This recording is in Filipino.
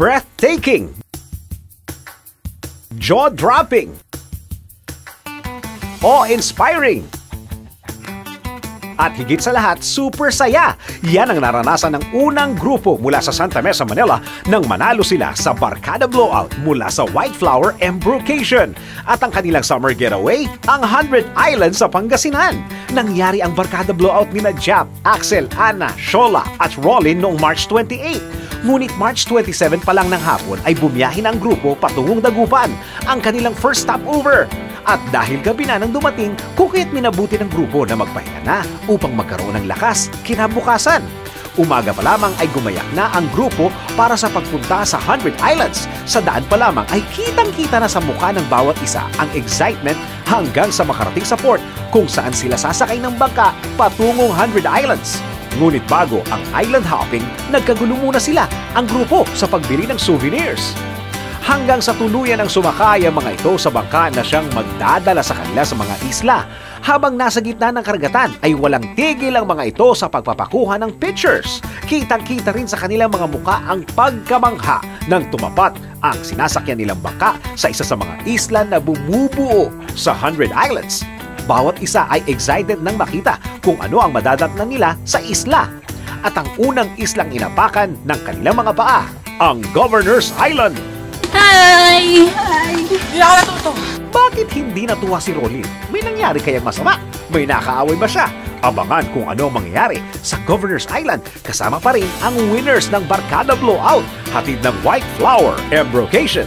breathtaking, jaw-dropping, awe-inspiring, at higit sa lahat, super saya. Yan ang naranasan ng unang grupo mula sa Santa Mesa, Manila nang manalo sila sa Barkada Blowout mula sa White Flower Embrocation. At ang kanilang summer getaway, ang 100 Islands sa Pangasinan. Nangyari ang Barkada Blowout nina Jap, Axel, Ana, Shola at Rollin noong March 28. Ngunit March 27 pa lang ng hapon ay bumiyahin ang grupo patungong Dagupan, ang kanilang first stopover. At dahil gabi na nang dumating, kukit minabuti ng grupo na magpahinga na upang magkaroon ng lakas kinabukasan. Umaga pa lamang ay gumayak na ang grupo para sa pagpunta sa 100 Islands. Sa daan pa lamang ay kitang-kita na sa mukha ng bawat isa ang excitement hanggang sa makarating sa port kung saan sila sasakay ng bangka patungong 100 Islands. Ngunit bago ang island hopping, nagkagulo muna sila, ang grupo, sa pagbili ng souvenirs. Hanggang sa tuluyan ang sumakay ang mga ito sa bangka na siyang magdadala sa kanila sa mga isla. Habang nasa gitna ng karagatan ay walang tigil ang mga ito sa pagpapakuha ng pictures. Kitang-kita rin sa kanilang mga muka ang pagkamangha nang tumapat ang sinasakyan nilang bangka sa isa sa mga isla na bumubuo sa 100 Islands. Bawat isa ay excited nang makita kung ano ang madadatnan nila sa isla. At ang unang islang inapakan ng kanilang mga paa, ang Governor's Island. Hi! Hi! Hindi ako natuto. Bakit hindi natuwa si Rolin? May nangyari kayang masama? May nakaaway ba siya? Abangan kung ano ang mangyayari sa Governor's Island. Kasama pa rin ang winners ng Barkada Blowout, hatid ng White Flower Embrocation.